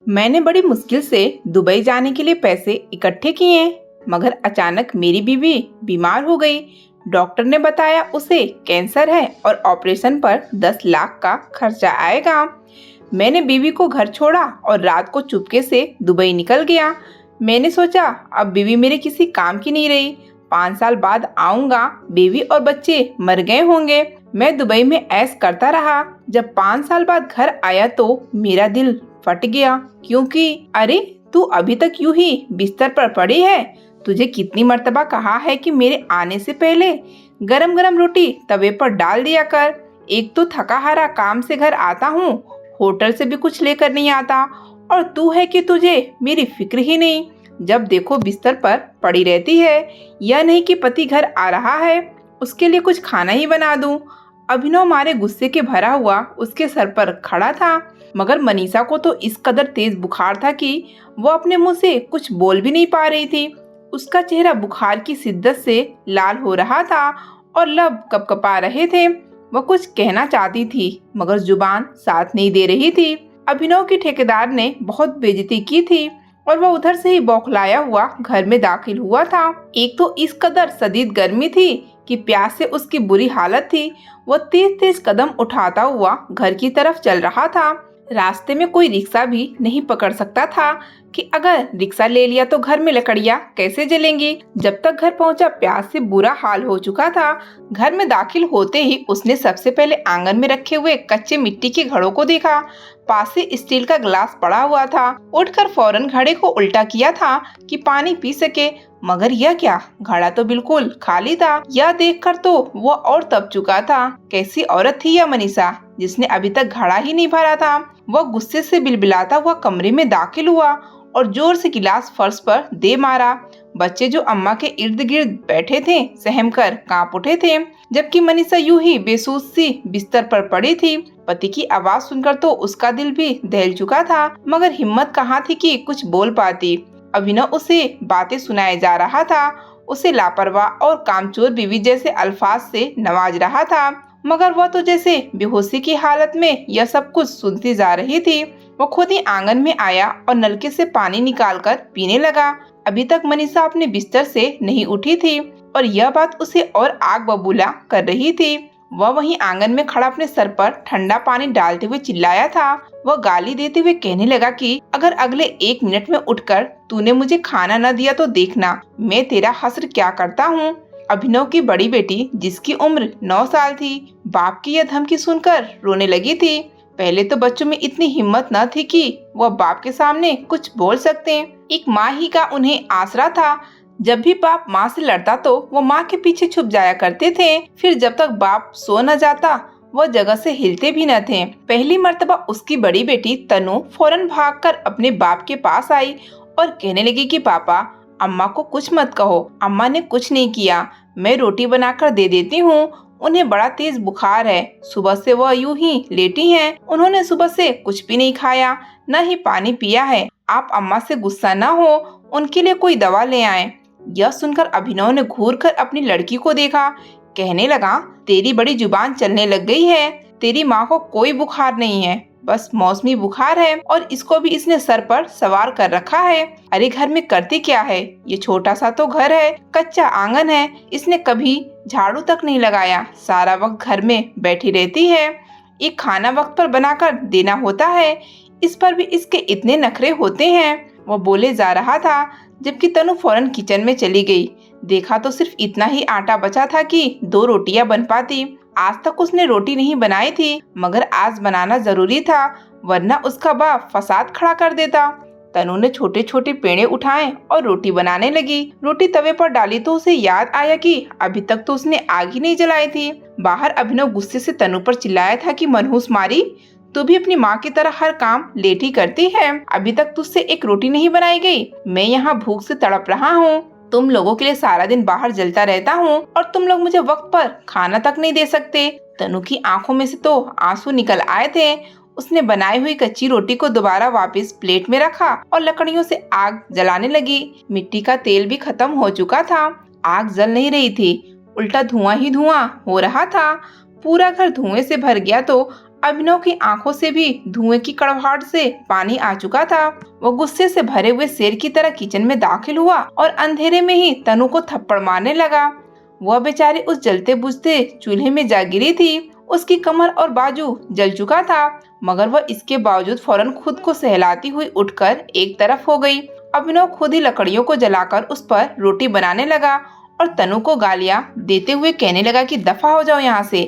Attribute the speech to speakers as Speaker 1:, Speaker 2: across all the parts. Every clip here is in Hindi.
Speaker 1: मैंने बड़ी मुश्किल से दुबई जाने के लिए पैसे इकट्ठे किए मगर अचानक मेरी बीवी बीमार हो गई। डॉक्टर ने बताया उसे कैंसर है और ऑपरेशन पर 10 लाख का खर्चा आएगा। मैंने बीवी को घर छोड़ा और रात को चुपके से दुबई निकल गया। मैंने सोचा अब बीवी मेरे किसी काम की नहीं रही। 5 साल बाद आऊंगा, बीवी और बच्चे मर गए होंगे। मैं दुबई में ऐश करता रहा। जब 5 साल बाद घर आया तो मेरा दिल फट गया, क्योंकि अरे तू अभी तक यूं ही बिस्तर पर पड़ी है। तुझे कितनी मर्तबा कहा है कि मेरे आने से पहले गरम गरम रोटी तवे पर डाल दिया कर। एक तो थका हारा काम से घर आता हूँ, होटल से भी कुछ लेकर नहीं आता, और तू है कि तुझे मेरी फिक्र ही नहीं। जब देखो बिस्तर पर पड़ी रहती है। यह नहीं कि पति घर आ रहा है उसके लिए कुछ खाना ही बना दूं। अभिनव मारे गुस्से के भरा हुआ उसके सर पर खड़ा था, मगर मनीषा को तो इस कदर तेज बुखार था कि वो अपने मुंह से कुछ बोल भी नहीं पा रही थी। उसका चेहरा बुखार की शिद्दत से लाल हो रहा था और लब कपकपा रहे थे। वह कुछ कहना चाहती थी मगर जुबान साथ नहीं दे रही थी। अभिनव के ठेकेदार ने बहुत बेइज्जती की थी और वह उधर से ही बौखलाया हुआ घर में दाखिल हुआ था। एक तो इस कदर शदीद गर्मी थी कि प्यास से उसकी बुरी हालत थी। वह तेज तेज कदम उठाता हुआ घर की तरफ चल रहा था। रास्ते में कोई रिक्शा भी नहीं पकड़ सकता था कि अगर रिक्शा ले लिया तो घर में लकड़ियां कैसे जलेंगी। जब तक घर पहुंचा प्यास से बुरा हाल हो चुका था। घर में दाखिल होते ही उसने सबसे पहले आंगन में रखे हुए कच्चे मिट्टी के घड़ों को देखा। पास से स्टील का गिलास पड़ा हुआ था। उठकर फौरन घड़े को उल्टा किया था कि पानी पी सके, मगर यह क्या, घड़ा तो बिल्कुल खाली था। यह देखकर तो वह और तप चुका था। कैसी औरत थी यह मनीषा, जिसने अभी तक घड़ा ही नहीं भरा था। वह गुस्से से बिलबिलाता हुआ कमरे में दाखिल हुआ और जोर से गिलास फर्श पर दे मारा। बच्चे जो अम्मा के इर्द गिर्द बैठे थे सहम कर कांप उठे थे, जबकि मनीषा यूं ही बेसुध सी बिस्तर पर पड़ी थी। पति की आवाज सुनकर तो उसका दिल भी दहल चुका था, मगर हिम्मत कहाँ थी कि कुछ बोल पाती। अभिनव उसे बातें सुनाए जा रहा था, उसे लापरवाह और कामचोर बीवी जैसे अल्फाज से नवाज रहा था, मगर वह तो जैसे बेहोशी की हालत में यह सब कुछ सुनती जा रही थी। वो खुद ही आंगन में आया और नलके से पानी निकालकर पीने लगा। अभी तक मनीषा अपने बिस्तर से नहीं उठी थी और यह बात उसे और आग बबूला कर रही थी। वह वहीं आंगन में खड़ा अपने सर पर ठंडा पानी डालते हुए चिल्लाया था। वह गाली देते हुए कहने लगा कि अगर अगले 1 मिनट में उठकर तूने मुझे खाना न दिया तो देखना मैं तेरा हश्र क्या करता हूँ। अभिनव की बड़ी बेटी, जिसकी उम्र 9 साल थी, बाप की यह धमकी सुनकर रोने लगी थी। पहले तो बच्चों में इतनी हिम्मत न थी कि वह बाप के सामने कुछ बोल सकते। एक माँ ही का उन्हें आसरा था। जब भी बाप माँ से लड़ता तो वो माँ के पीछे छुप जाया करते थे। फिर जब तक बाप सो न जाता वह जगह से हिलते भी न थे। पहली मर्तबा उसकी बड़ी बेटी तनु फौरन भागकर अपने बाप के पास आई और कहने लगी कि पापा, अम्मा को कुछ मत कहो, अम्मा ने कुछ नहीं किया, मैं रोटी बनाकर दे देती हूँ। उन्हें बड़ा तेज बुखार है, सुबह से वह यूं ही लेटी हैं। उन्होंने सुबह से कुछ भी नहीं खाया, न ही पानी पिया है। आप अम्मा से गुस्सा न हो, उनके लिए कोई दवा ले आएं। यह सुनकर अभिनव ने घूरकर अपनी लड़की को देखा। कहने लगा, तेरी बड़ी जुबान चलने लग गई है। तेरी माँ को कोई बुखार नहीं है, बस मौसमी बुखार है और इसको भी इसने सर पर सवार कर रखा है। अरे घर में करती क्या है, ये छोटा सा तो घर है, कच्चा आंगन है, इसने कभी झाड़ू तक नहीं लगाया, सारा वक्त घर में बैठी रहती है। एक खाना वक्त पर बनाकर देना होता है, इस पर भी इसके इतने नखरे होते हैं। वह बोले जा रहा था जबकि तनु फौरन किचन में चली गई। देखा तो सिर्फ इतना ही आटा बचा था कि 2 रोटियां बन पाती। आज तक उसने रोटी नहीं बनाई थी, मगर आज बनाना जरूरी था, वरना उसका बाप फसाद खड़ा कर देता। तनु ने छोटे छोटे पेड़े उठाए और रोटी बनाने लगी। रोटी तवे पर डाली तो उसे याद आया कि अभी तक तो उसने आग ही नहीं जलाई थी। बाहर अभिनव गुस्से से तनु पर चिल्लाया था कि मनहूस मारी, तू भी अपनी माँ की तरह हर काम लेट ही करती है। अभी तक तुझसे एक रोटी नहीं बनाई गई। मैं यहाँ भूख से तड़प रहा हूँ। तुम लोगों के लिए सारा दिन बाहर जलता रहता हूँ और तुम लोग मुझे वक्त पर खाना तक नहीं दे सकते। तनु की आंखों में से तो आंसू निकल आए थे। उसने बनाई हुई कच्ची रोटी को दोबारा वापस प्लेट में रखा और लकड़ियों से आग जलाने लगी। मिट्टी का तेल भी खत्म हो चुका था। आग जल नहीं रही थी, उल्टा धुआं ही धुआं हो रहा था। पूरा घर धुएं से भर गया तो अभिनव की आंखों से भी धुएं की कड़वाहट से पानी आ चुका था। वो गुस्से से भरे हुए शेर की तरह किचन में दाखिल हुआ और अंधेरे में ही तनु को थप्पड़ मारने लगा। वह बेचारी उस जलते बुझते चूल्हे में जा गिरी थी। उसकी कमर और बाजू जल चुका था, मगर वह इसके बावजूद फौरन खुद को सहलाती हुई उठकर एक तरफ हो गई। अभिनव खुद ही लकड़ियों को जलाकर उस पर रोटी बनाने लगा और तनु को गालियां देते हुए कहने लगा कि दफा हो जाओ यहाँ से,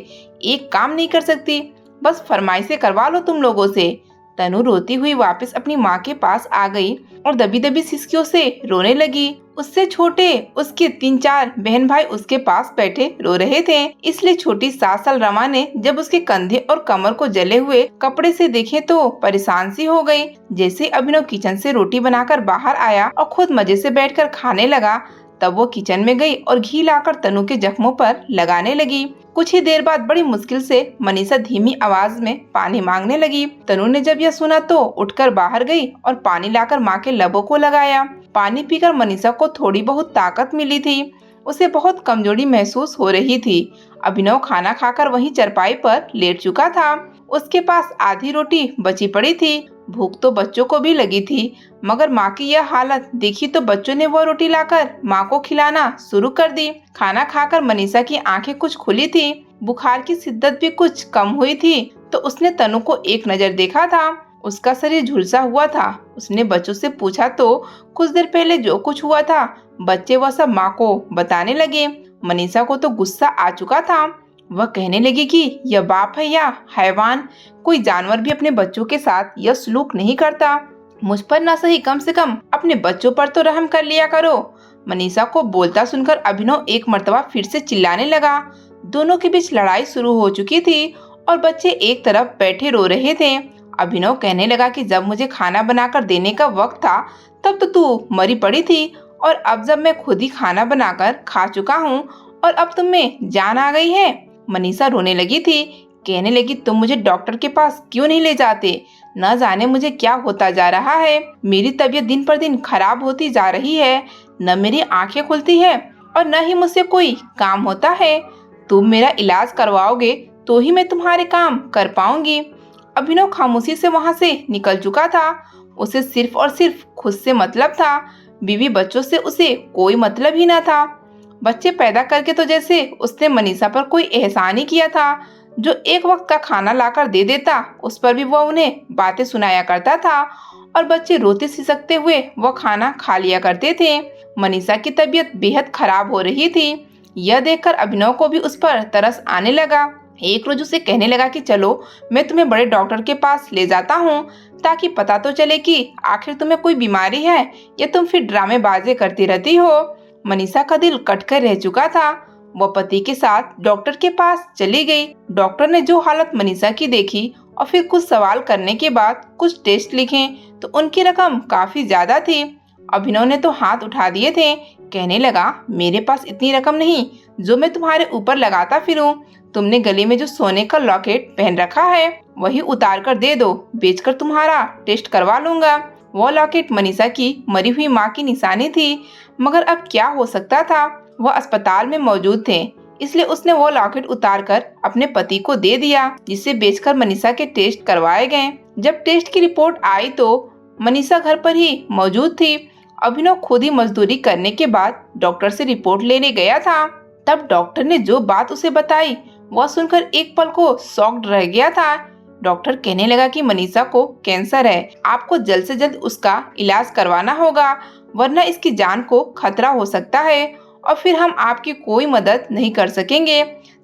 Speaker 1: एक काम नहीं कर सकती, बस फरमाइशें करवा लो तुम लोगों से। तनु रोती हुई वापस अपनी माँ के पास आ गई और दबी दबी सिसकियों से रोने लगी। उससे छोटे उसके 3-4 बहन भाई उसके पास बैठे रो रहे थे, इसलिए छोटी 7 साल रमा ने जब उसके कंधे और कमर को जले हुए कपड़े से देखे तो परेशान सी हो गई। जैसे अभिनव किचन से रोटी बनाकर बाहर आया और खुद मजे से बैठकर खाने लगा, तब वो किचन में गई और घी लाकर तनु के जख्मों पर लगाने लगी। कुछ ही देर बाद बड़ी मुश्किल से मनीषा धीमी आवाज में पानी मांगने लगी। तनु ने जब यह सुना तो उठकर बाहर गई और पानी लाकर माँ के लबों को लगाया। पानी पीकर मनीषा को थोड़ी बहुत ताकत मिली थी। उसे बहुत कमजोरी महसूस हो रही थी। अभिनव खाना खाकर वहीं चरपाई पर लेट चुका था। उसके पास आधी रोटी बची पड़ी थी। भूख तो बच्चों को भी लगी थी, मगर माँ की यह हालत देखी तो बच्चों ने वो रोटी लाकर माँ को खिलाना शुरू कर दी। खाना खाकर मनीषा की आंखें कुछ खुली थी, बुखार की शिद्दत भी कुछ कम हुई थी, तो उसने तनु को एक नजर देखा था। उसका शरीर झुलसा हुआ था। उसने बच्चों से पूछा तो कुछ देर पहले जो कुछ हुआ था बच्चे वह सब माँ को बताने लगे। मनीषा को तो गुस्सा आ चुका था। वह कहने लगी कि यह बाप है या हैवान, कोई जानवर भी अपने बच्चों के साथ यह सलूक नहीं करता। मुझ पर ना सही, कम से कम अपने बच्चों पर तो रहम कर लिया करो। मनीषा को बोलता सुनकर अभिनव एक मर्तबा फिर से चिल्लाने लगा। दोनों के बीच लड़ाई शुरू हो चुकी थी और बच्चे एक तरफ बैठे रो रहे थे। अभिनव कहने लगा कि जब मुझे खाना बनाकर देने का वक्त था तब तो तू मरी पड़ी थी, और अब जब मैं खुद ही खाना बनाकर खा चुका हूँ और अब तुम में जान आ गई है। मनीषा रोने लगी थी, कहने लगी तुम मुझे डॉक्टर के पास क्यों नहीं ले जाते? न जाने मुझे क्या होता जा रहा है। मेरी तबीयत दिन पर दिन खराब होती जा रही है। न मेरी आंखें खुलती है और न ही मुझसे कोई काम होता है। तुम मेरा इलाज करवाओगे तो ही मैं तुम्हारे काम कर पाऊंगी। अभिनव खामोशी से वहां से निकल चुका था। उसे सिर्फ और सिर्फ खुद से मतलब था। बीवी बच्चों से उसे कोई मतलब ही न था। बच्चे पैदा करके तो जैसे उसने मनीषा पर कोई एहसान ही किया था। जो एक वक्त का खाना लाकर दे देता उस पर भी वह उन्हें बातें सुनाया करता था और बच्चे रोते सिसकते हुए वह खाना खा लिया करते थे। मनीषा की तबीयत बेहद खराब हो रही थी। यह देखकर अभिनव को भी उस पर तरस आने लगा। एक रोज उसे कहने लगा कि चलो मैं तुम्हें बड़े डॉक्टर के पास ले जाता हूँ, ताकि पता तो चले कि आखिर तुम्हें कोई बीमारी है या तुम फिर ड्रामेबाजी करती रहती हो। मनीषा का दिल कटकर रह चुका था। वह पति के साथ डॉक्टर के पास चली गई। डॉक्टर ने जो हालत मनीषा की देखी और फिर कुछ सवाल करने के बाद कुछ टेस्ट लिखे तो उनकी रकम काफी ज्यादा थी। अभिनव ने तो हाथ उठा दिए थे, कहने लगा मेरे पास इतनी रकम नहीं जो मैं तुम्हारे ऊपर लगाता फिरूं। तुमने गले में जो सोने का लॉकेट पहन रखा है वही उतार कर दे दो, बेचकर तुम्हारा टेस्ट करवा लूंगा। वो लॉकेट मनीषा की मरी हुई माँ की निशानी थी, मगर अब क्या हो सकता था। वह अस्पताल में मौजूद थे, इसलिए उसने वो लॉकेट उतारकर अपने पति को दे दिया, जिसे बेचकर मनीषा के टेस्ट करवाए गए। जब टेस्ट की रिपोर्ट आई तो मनीषा घर पर ही मौजूद थी। अभिनव खुद ही मजदूरी करने के बाद डॉक्टर से रिपोर्ट लेने गया था। तब डॉक्टर ने जो बात उसे बताई वह सुनकर एक पल को शॉक्ड रह गया था। डॉक्टर कहने लगा कि मनीषा को कैंसर है, आपको जल्द से जल्द उसका इलाज करवाना होगा, वरना इसकी जान को खतरा हो सकता है और फिर हम आपकी कोई मदद नहीं कर सकेंगे।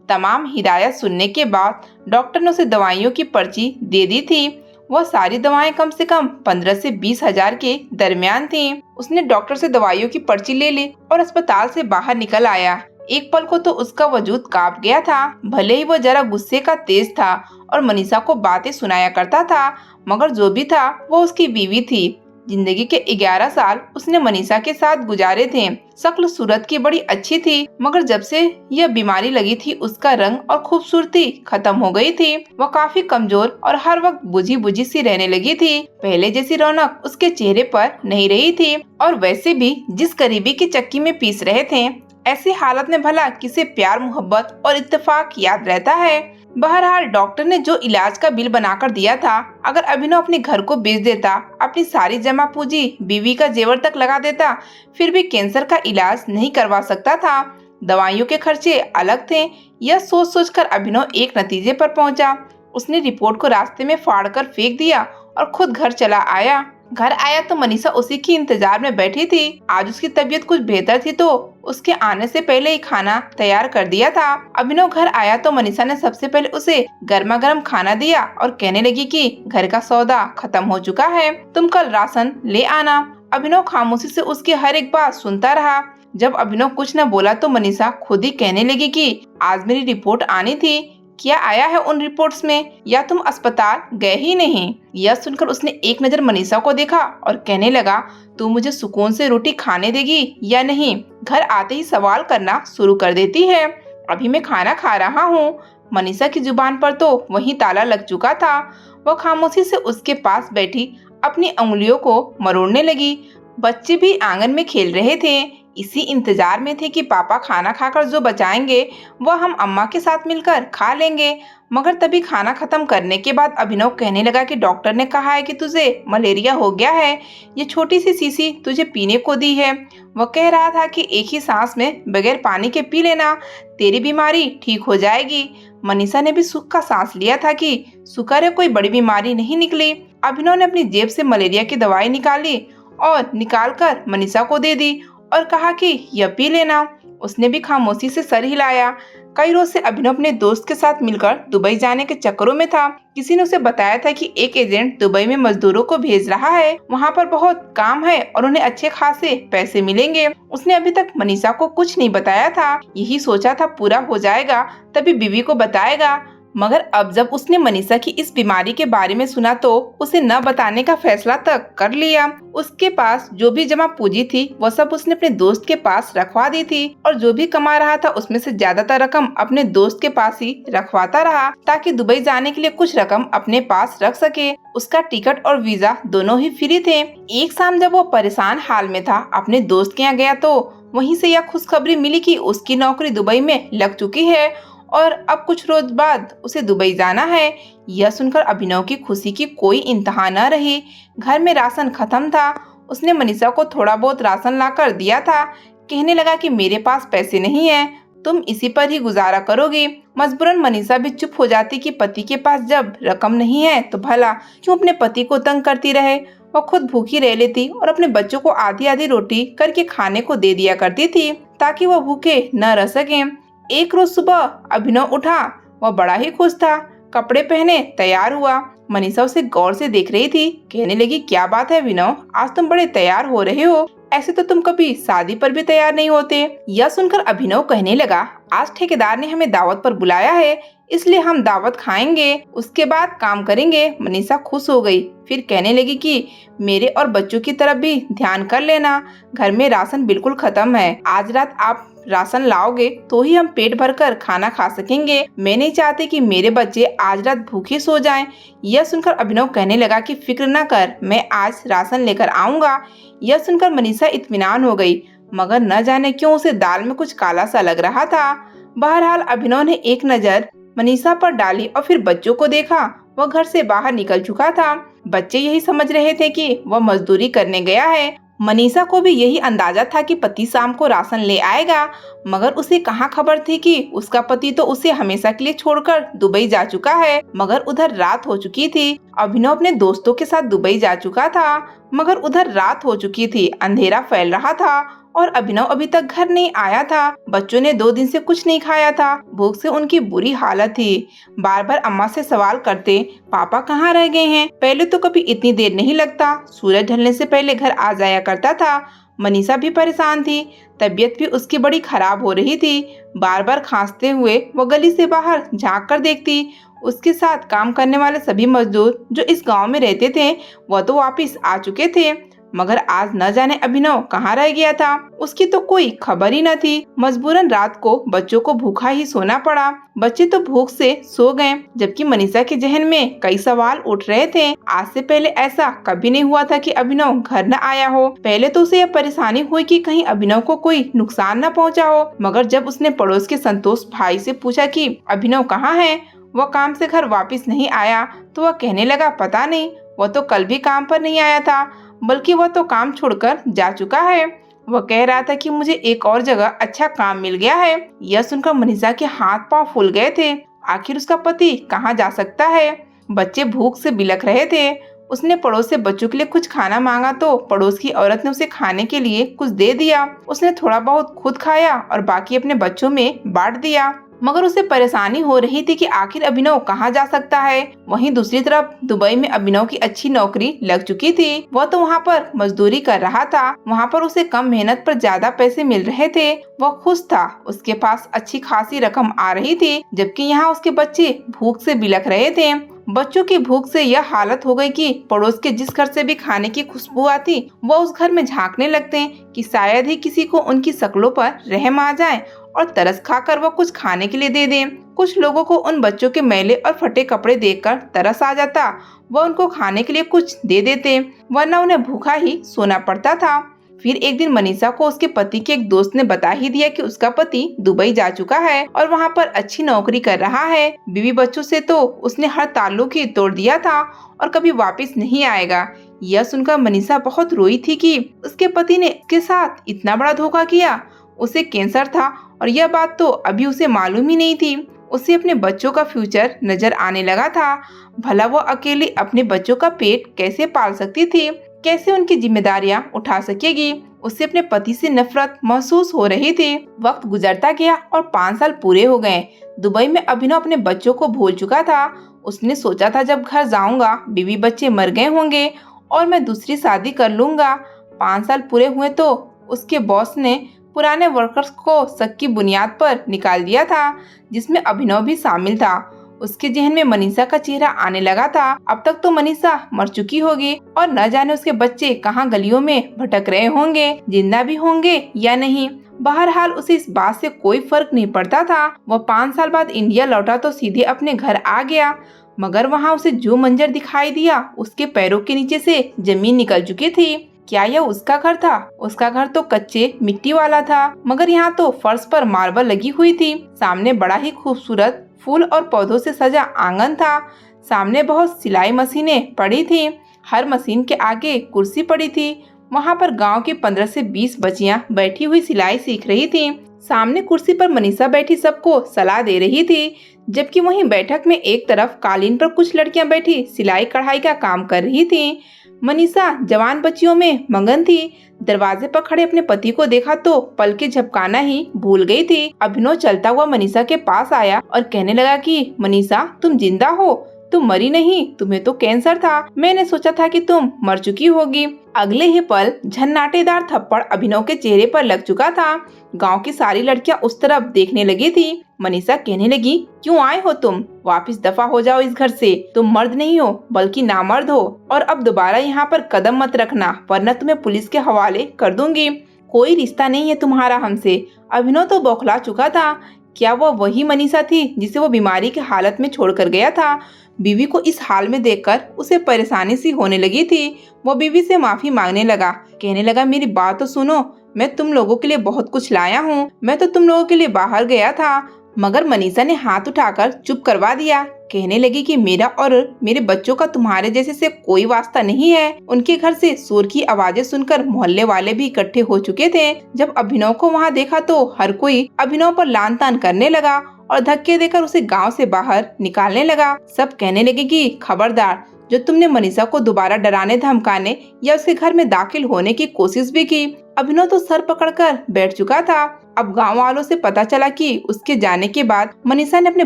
Speaker 1: तमाम हिदायत सुनने के बाद डॉक्टर ने उसे दवाइयों की पर्ची दे दी थी। वह सारी दवाएं कम से कम 15 से 20 हजार के दरमियान थीं। उसने डॉक्टर से दवाइयों की पर्ची ले ली और अस्पताल से बाहर निकल आया। एक पल को तो उसका वजूद कांप गया था। भले ही वह जरा गुस्से का तेज था और मनीषा को बातें सुनाया करता था, मगर जो भी था वो उसकी बीवी थी। जिंदगी के 11 साल उसने मनीषा के साथ गुजारे थे। शक्ल सूरत की बड़ी अच्छी थी, मगर जब से यह बीमारी लगी थी उसका रंग और खूबसूरती खत्म हो गई थी। वह काफी कमजोर और हर वक्त बुझी बुझी सी रहने लगी थी। पहले जैसी रौनक उसके चेहरे पर नहीं रही थी, और वैसे भी जिस गरीबी की चक्की में पीस रहे थे, ऐसी हालत में भला किसे प्यार मोहब्बत और इत्तेफाक याद रहता है। बहरहाल डॉक्टर ने जो इलाज का बिल बनाकर दिया था, अगर अभिनव अपने घर को बेच देता, अपनी सारी जमा पूंजी बीवी का जेवर तक लगा देता, फिर भी कैंसर का इलाज नहीं करवा सकता था। दवाइयों के खर्चे अलग थे। यह सोच सोचकर अभिनव एक नतीजे पर पहुंचा। उसने रिपोर्ट को रास्ते में फाड़कर फेंक दिया और खुद घर चला आया। घर आया तो मनीषा उसी की इंतजार में बैठी थी। आज उसकी तबीयत कुछ बेहतर थी तो उसके आने से पहले ही खाना तैयार कर दिया था। अभिनव घर आया तो मनीषा ने सबसे पहले उसे गर्मा गर्म खाना दिया और कहने लगी कि घर का सौदा खत्म हो चुका है, तुम कल राशन ले आना। अभिनव खामोशी से उसकी हर एक बात सुनता रहा। जब अभिनव कुछ न बोला तो मनीषा खुद ही कहने लगी कि आज मेरी रिपोर्ट आनी थी, क्या आया है उन रिपोर्ट्स में, या तुम अस्पताल गए ही नहीं। यह सुनकर उसने एक नजर मनीषा को देखा और कहने लगा, तू मुझे सुकून से रोटी खाने देगी या नहीं? घर आते ही सवाल करना शुरू कर देती है। अभी मैं खाना खा रहा हूँ। मनीषा की जुबान पर तो वही ताला लग चुका था। वह खामोशी से उसके पास बैठी अपनी उंगलियों को मरोड़ने लगी। बच्चे भी आंगन में खेल रहे थे। इसी इंतजार में थे कि पापा खाना खाकर जो बचाएंगे वह हम अम्मा के साथ मिलकर खा लेंगे। मगर तभी खाना खत्म करने के बाद अभिनव कहने लगा कि डॉक्टर ने कहा है कि तुझे मलेरिया हो गया है। ये छोटी सी शीशी तुझे पीने को दी है। वह कह रहा था कि एक ही सांस में बगैर पानी के पी लेना, तेरी बीमारी ठीक हो जाएगी। मनीषा ने भी सुख का सांस लिया था कि शुक्र है कोई बड़ी बीमारी नहीं निकली। अभिनव ने अपनी जेब से मलेरिया की दवाई निकाली और निकालकर मनीषा को दे दी और कहा कि यह पी लेना। उसने भी खामोशी से सर हिलाया। कई रोज से अभिनव अपने दोस्त के साथ मिलकर दुबई जाने के चक्करों में था। किसी ने उसे बताया था कि एक एजेंट दुबई में मजदूरों को भेज रहा है, वहाँ पर बहुत काम है और उन्हें अच्छे खासे पैसे मिलेंगे। उसने अभी तक मनीषा को कुछ नहीं बताया था। यही सोचा था पूरा हो जाएगा तभी बीवी को बताएगा। मगर अब जब उसने मनीषा की इस बीमारी के बारे में सुना तो उसे न बताने का फैसला तक कर लिया। उसके पास जो भी जमा पूंजी थी वो सब उसने अपने दोस्त के पास रखवा दी थी और जो भी कमा रहा था उसमें से ज्यादातर रकम अपने दोस्त के पास ही रखवाता रहा ताकि दुबई जाने के लिए कुछ रकम अपने पास रख सके। उसका टिकट और वीजा दोनों ही फ्री थे। एक शाम जब वो परेशान हाल में था अपने दोस्त के यहाँ गया तो वहीं से यह खुशखबरी मिली कि उसकी नौकरी दुबई में लग चुकी है और अब कुछ रोज बाद उसे दुबई जाना है। यह सुनकर अभिनव की खुशी की कोई इंतहा न रही। घर में राशन खत्म था। उसने मनीषा को थोड़ा बहुत राशन लाकर दिया था। कहने लगा कि मेरे पास पैसे नहीं है, तुम इसी पर ही गुजारा करोगी। मजबूरन मनीषा भी चुप हो जाती कि पति के पास जब रकम नहीं है तो भला क्यों अपने पति को तंग करती रहे। वह खुद भूखी रह लेती और अपने बच्चों को आधी आधी रोटी करके खाने को दे दिया करती थी ताकि वह भूखे न रह सके। एक रोज सुबह अभिनव उठा। वह बड़ा ही खुश था। कपड़े पहने तैयार हुआ। मनीषा उसे गौर से देख रही थी। कहने लगी, क्या बात है अभिनव, आज तुम बड़े तैयार हो रहे हो, ऐसे तो तुम कभी शादी पर भी तैयार नहीं होते। यह सुनकर अभिनव कहने लगा, आज ठेकेदार ने हमें दावत पर बुलाया है इसलिए हम दावत खाएंगे, उसके बाद काम करेंगे। मनीषा खुश हो गई। फिर कहने लगी कि मेरे और बच्चों की तरफ भी ध्यान कर लेना, घर में राशन बिल्कुल खत्म है। आज रात आप राशन लाओगे तो ही हम पेट भरकर खाना खा सकेंगे। मैं नहीं चाहती कि मेरे बच्चे आज रात भूखे सो जाएं। यह सुनकर अभिनव कहने लगा कि फिक्र न कर, मैं आज राशन लेकर आऊंगा। यह सुनकर मनीषा इत्मीनान हो गई, मगर न जाने क्यों उसे दाल में कुछ काला सा लग रहा था। बहरहाल अभिनव ने एक नजर मनीषा पर डाली और फिर बच्चों को देखा। वह घर से बाहर निकल चुका था। बच्चे यही समझ रहे थे कि वह मजदूरी करने गया है। मनीषा को भी यही अंदाजा था कि पति शाम को राशन ले आएगा, मगर उसे कहाँ खबर थी कि उसका पति तो उसे हमेशा के लिए छोड़कर दुबई जा चुका है। मगर उधर रात हो चुकी थी। अभिनव अपने दोस्तों के साथ दुबई जा चुका था, मगर उधर रात हो चुकी थी। अंधेरा फैल रहा था और अभिनव अभी तक घर नहीं आया था। बच्चों ने 2 दिन से कुछ नहीं खाया था। भूख से उनकी बुरी हालत थी। बार बार अम्मा से सवाल करते, पापा कहाँ रह गए हैं? पहले तो कभी इतनी देर नहीं लगता, सूरज ढलने से पहले घर आ जाया करता था। मनीषा भी परेशान थी। तबीयत भी उसकी बड़ी खराब हो रही थी। बार बार खांसते हुए वो गली से बाहर झांक कर देखती। उसके साथ काम करने वाले सभी मजदूर जो इस गांव में रहते थे वह तो वापस आ चुके थे, मगर आज न जाने अभिनव कहाँ रह गया था। उसकी तो कोई खबर ही न थी। मजबूरन रात को बच्चों को भूखा ही सोना पड़ा। बच्चे तो भूख से सो गए, जबकि मनीषा के जहन में कई सवाल उठ रहे थे। आज से पहले ऐसा कभी नहीं हुआ था कि अभिनव घर न आया हो। पहले तो उसे यह परेशानी हुई कि कहीं अभिनव को कोई नुकसान न पहुंचा हो, मगर जब उसने पड़ोस के संतोष भाई से पूछा कि अभिनव कहाँ है, वह काम से घर वापस नहीं आया तो वह कहने लगा, पता नहीं, वह तो कल भी काम पर नहीं आया था, बल्कि वह तो काम छोड़कर जा चुका है। वह कह रहा था कि मुझे एक और जगह अच्छा काम मिल गया है। यह सुनकर मनीषा के हाथ पांव फूल गए थे। आखिर उसका पति कहाँ जा सकता है। बच्चे भूख से बिलख रहे थे। उसने पड़ोस से बच्चों के लिए कुछ खाना मांगा तो पड़ोस की औरत ने उसे खाने के लिए कुछ दे दिया। उसने थोड़ा बहुत खुद खाया और बाकी अपने बच्चों में बांट दिया। मगर उसे परेशानी हो रही थी कि आखिर अभिनव कहाँ जा सकता है। वहीं दूसरी तरफ दुबई में अभिनव की अच्छी नौकरी लग चुकी थी। वह तो वहाँ पर मजदूरी कर रहा था। वहाँ पर उसे कम मेहनत पर ज्यादा पैसे मिल रहे थे। वह खुश था। उसके पास अच्छी खासी रकम आ रही थी, जबकि यहाँ उसके बच्चे भूख से बिलख रहे थे। बच्चों की भूख से यह हालत हो गई कि पड़ोस के जिस घर से भी खाने की खुशबू आती वह उस घर में झांकने लगते कि शायद ही किसी को उनकी शक्लों पर रहम आ जाए और तरस खाकर वो कुछ खाने के लिए दे दें। कुछ लोगों को उन बच्चों के मैले और फटे कपड़े देखकर तरस आ जाता। वह उनको खाने के लिए कुछ दे देते, वरना उन्हें भूखा ही सोना पड़ता था। फिर एक दिन मनीषा को उसके पति के एक दोस्त ने बता ही दिया कि उसका पति दुबई जा चुका है और वहाँ पर अच्छी नौकरी कर रहा है। बीवी बच्चों से तो उसने हर ताल्लुक ही तोड़ दिया था और कभी वापस नहीं आएगा। यह सुनकर मनीषा बहुत रोई थी कि उसके पति ने उसके साथ इतना बड़ा धोखा किया। उसे कैंसर था और यह बात तो अभी उसे मालूम ही नहीं थी। उसे अपने बच्चों का फ्यूचर नजर आने लगा था। भला वो अकेली अपने बच्चों का पेट कैसे पाल सकती थी, कैसे उनकी जिम्मेदारियां उठा सकेगी। उसे अपने पति से नफरत महसूस हो रही थी। वक्त गुजरता गया और 5 साल पूरे हो गए। दुबई में अभिनव अपने बच्चों को भूल चुका था। उसने सोचा था जब घर जाऊंगा बीवी बच्चे मर गए होंगे और मैं दूसरी शादी कर लूंगा। 5 साल पूरे हुए तो उसके बॉस ने पुराने वर्कर्स को शक की बुनियाद पर निकाल दिया था, जिसमें अभिनव भी शामिल था। उसके जहन में मनीषा का चेहरा आने लगा था। अब तक तो मनीषा मर चुकी होगी और न जाने उसके बच्चे कहाँ गलियों में भटक रहे होंगे, जिंदा भी होंगे या नहीं। बहरहाल उसे इस बात से कोई फर्क नहीं पड़ता था। वह 5 साल बाद इंडिया लौटा तो सीधे अपने घर आ गया, मगर वहाँ उसे जो मंजर दिखाई दिया उसके पैरों के नीचे से जमीन निकल चुकी थी। क्या यह उसका घर था? उसका घर तो कच्चे मिट्टी वाला था, मगर यहाँ तो फर्श पर मार्बल लगी हुई थी। सामने बड़ा ही खूबसूरत फूल और पौधों से सजा आंगन था। सामने बहुत सिलाई मशीनें पड़ी थी। हर मशीन के आगे कुर्सी पड़ी थी। वहाँ पर गांव की 15 से 20 बच्चियां बैठी हुई सिलाई सीख रही थी। सामने कुर्सी पर मनीषा बैठी सबको सलाह दे रही थी, जबकि वहीं बैठक में एक तरफ कालीन पर कुछ लड़कियां बैठी सिलाई कढ़ाई का काम कर रही थी। मनीषा जवान बच्चियों में मगन थी। दरवाजे पर खड़े अपने पति को देखा तो पल के झपकाना ही भूल गई थी। अभिनव चलता हुआ मनीषा के पास आया और कहने लगा कि मनीषा, तुम जिंदा हो, तुम मरी नहीं, तुम्हें तो कैंसर था। मैंने सोचा था कि तुम मर चुकी होगी। अगले ही पल झन्नाटेदार थप्पड़ अभिनव के चेहरे पर लग चुका था। गांव की सारी लड़कियां उस तरफ देखने लगी थी। मनीषा कहने लगी, क्यों आए हो तुम? वापस दफा हो जाओ इस घर से। तुम मर्द नहीं हो बल्कि नामर्द हो और अब दोबारा यहाँ पर कदम मत रखना, वरना तुम्हें पुलिस के हवाले कर दूंगी। कोई रिश्ता नहीं है तुम्हारा हमसे। अभिनव तो बौखला चुका था। क्या वह वही मनीषा थी जिसे वो बीमारी की हालत में छोड़कर गया था? बीवी को इस हाल में देखकर उसे परेशानी सी होने लगी थी। वो बीवी से माफी मांगने लगा, कहने लगा, मेरी बात तो सुनो, मैं तुम लोगों के लिए बहुत कुछ लाया हूँ। मैं तो तुम लोगों के लिए बाहर गया था। मगर मनीषा ने हाथ उठाकर चुप करवा दिया। कहने लगी कि मेरा और मेरे बच्चों का तुम्हारे जैसे से कोई वास्ता नहीं है। उनके घर से शोर की आवाजें सुनकर मोहल्ले वाले भी इकट्ठे हो चुके थे। जब अभिनव को वहाँ देखा तो हर कोई अभिनव पर लान तान करने लगा और धक्के देकर उसे गांव से बाहर निकालने लगा। सब कहने लगे कि खबरदार, जो तुमने मनीषा को दोबारा डराने धमकाने या उसके घर में दाखिल होने की कोशिश भी की। अभिनव तो सर पकड़कर बैठ चुका था। अब गांव वालों से पता चला कि उसके जाने के बाद मनीषा ने अपने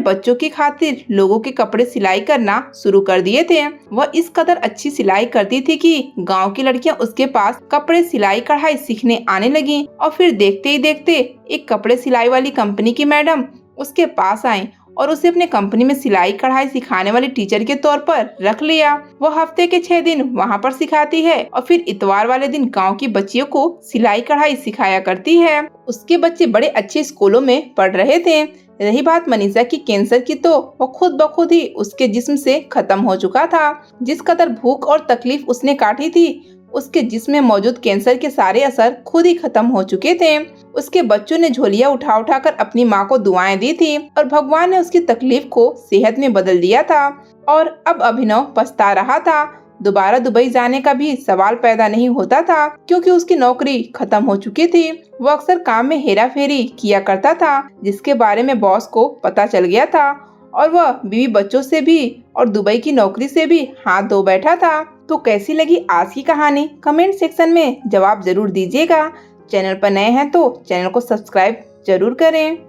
Speaker 1: बच्चों की खातिर लोगों के कपड़े सिलाई करना शुरू कर दिए थे। वह इस कदर अच्छी सिलाई करती थी कि गांव की लड़कियां उसके पास कपड़े सिलाई कढ़ाई सीखने आने लगी और फिर देखते ही देखते एक कपड़े सिलाई वाली कंपनी की मैडम उसके पास आई और उसे अपने कंपनी में सिलाई कढ़ाई सिखाने वाली टीचर के तौर पर रख लिया। वो हफ्ते के 6 दिन वहाँ पर सिखाती है और फिर इतवार वाले दिन गांव की बच्चियों को सिलाई कढ़ाई सिखाया करती है। उसके बच्चे बड़े अच्छे स्कूलों में पढ़ रहे थे। रही बात मनीषा की कैंसर की, तो वो खुद ब खुद ही उसके जिस्म से खत्म हो चुका था। जिस कदर भूख और तकलीफ उसने काटी थी उसके जिस्म में मौजूद कैंसर के सारे असर खुद ही खत्म हो चुके थे। उसके बच्चों ने झोलियां उठा उठा कर अपनी माँ को दुआएं दी थी और भगवान ने उसकी तकलीफ को सेहत में बदल दिया था। और अब अभिनव पछता रहा था। दोबारा दुबई जाने का भी सवाल पैदा नहीं होता था, क्योंकि उसकी नौकरी खत्म हो चुकी थी। वो अक्सर काम में हेरा फेरी किया करता था, जिसके बारे में बॉस को पता चल गया था और वह बीवी बच्चों से भी और दुबई की नौकरी से भी हाथ धो बैठा था। तो कैसी लगी आज की कहानी? कमेंट सेक्शन में जवाब जरूर दीजिएगा। चैनल पर नए हैं तो चैनल को सब्सक्राइब जरूर करें।